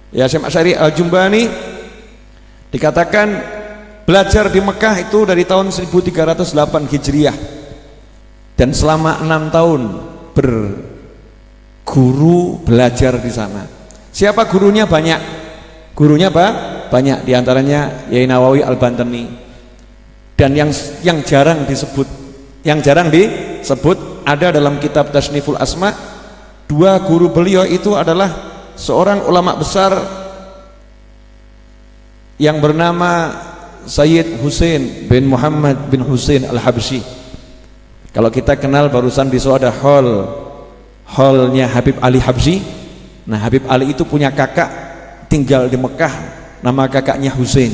Ya, Hasyim Asy'ari Al-Jumbani dikatakan belajar di Mekah itu dari tahun 1308 Hijriah dan selama 6 tahun berguru belajar di sana. Siapa gurunya? Banyak. Gurunya banyak, diantaranya Yai Nawawi Al-Bantani. Dan yang jarang disebut ada dalam kitab Tasniful Asma, dua guru beliau itu adalah seorang ulama besar yang bernama Sayyid Husain bin Muhammad bin Husain Al-Habsyi. Kalau kita kenal barusan di ada hallnya Habib Ali Habsyi. Nah, Habib Ali itu punya kakak tinggal di Mekah, nama kakaknya Husain.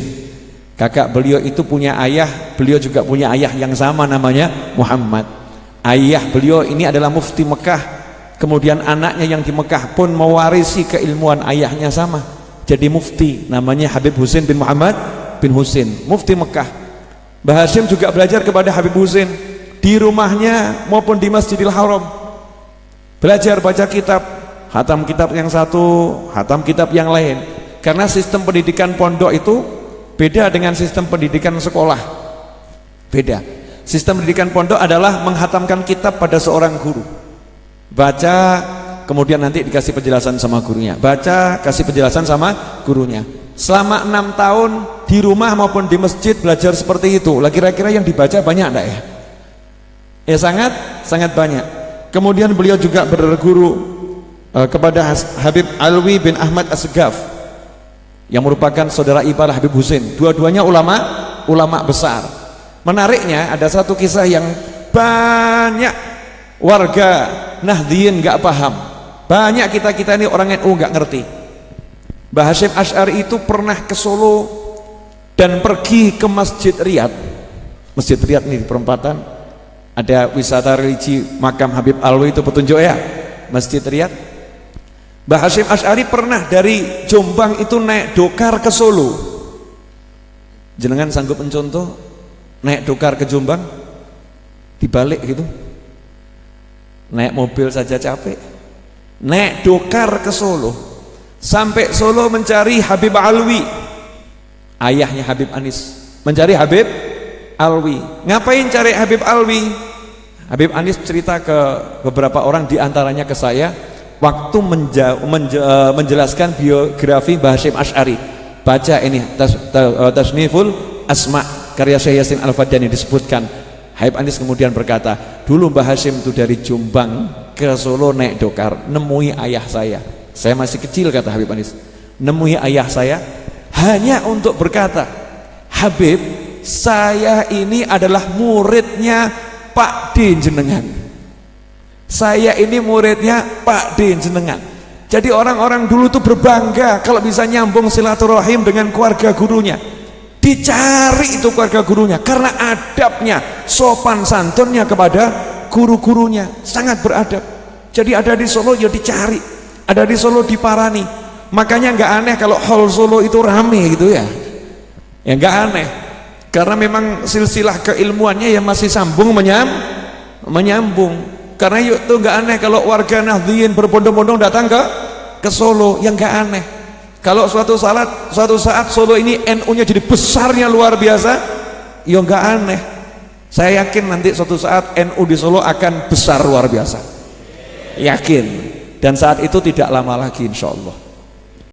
Kakak beliau itu punya ayah, beliau juga punya ayah yang sama namanya Muhammad. Ayah beliau ini adalah mufti Mekah, kemudian anaknya yang di Mekah pun mewarisi keilmuan ayahnya sama, jadi mufti, namanya Habib Husain bin Muhammad bin Husain, mufti Mekah. Mbah Hasyim juga belajar kepada Habib Husain di rumahnya maupun di Masjidil Haram. Belajar baca kitab, hatam kitab yang satu, hatam kitab yang lain. Karena sistem pendidikan pondok itu beda dengan sistem pendidikan sekolah. Beda. Sistem pendidikan pondok adalah menghatamkan kitab pada seorang guru. Baca, kemudian nanti dikasih penjelasan sama gurunya. Baca, kasih penjelasan sama gurunya. Selama 6 tahun di rumah maupun di masjid belajar seperti itu. Lah kira-kira yang dibaca banyak enggak ya? Ya sangat banyak. Kemudian beliau juga berguru kepada Habib Alwi bin Ahmad As-Segaf yang merupakan saudara ipar Habib Husain. Dua-duanya ulama besar. Menariknya ada satu kisah yang banyak warga Nahdliyin nggak paham. Banyak kita ini orang NU nggak ngerti. Mbah Hasyim Asy'ari itu pernah ke Solo dan pergi ke Masjid Riyadh. Masjid Riyadh ini di perempatan ada wisata religi makam Habib Alwi, itu petunjuk ya, Masjid Riyadh. Mbah Hasyim Asy'ari pernah dari Jombang itu naik dokar ke Solo. Jenengan sanggup mencontoh naik dokar ke Jombang dibalik gitu? Naik mobil saja capek. Naik dokar ke Solo. Sampai Solo mencari Habib Alwi, ayahnya Habib Anis. Mencari Habib Alwi. Ngapain cari Habib Alwi? Habib Anis cerita ke beberapa orang, diantaranya ke saya, waktu menjelaskan biografi Mbah Hasyim Asy'ari. Baca ini Tasniful Asma karya Syekh Yasin Al-Fadani, disebutkan Habib Anis kemudian berkata, dulu Mbah Hasyim itu dari Jombang ke Solo naik dokar, nemui ayah saya masih kecil, kata Habib Anis, nemui ayah saya hanya untuk berkata, Habib, saya ini adalah muridnya Pak D jenengan. Saya ini muridnya Pak D jenengan. Jadi orang-orang dulu tuh berbangga kalau bisa nyambung silaturahim dengan keluarga gurunya. Dicari itu keluarga gurunya karena adabnya, sopan santunnya kepada guru-gurunya, sangat beradab. Jadi ada di Solo ya dicari, ada di Solo diparani. Makanya nggak aneh kalau hall Solo itu rame gitu ya. Ya nggak aneh, karena memang silsilah keilmuannya yang masih sambung menyambung. Karena itu nggak aneh kalau warga Nahdliyin berbondong-bondong datang ke Solo, yang nggak aneh. Kalau suatu saat Solo ini NU-nya jadi besarnya luar biasa, ya nggak aneh. Saya yakin nanti suatu saat NU di Solo akan besar luar biasa, yakin. Dan saat itu tidak lama lagi insya Allah.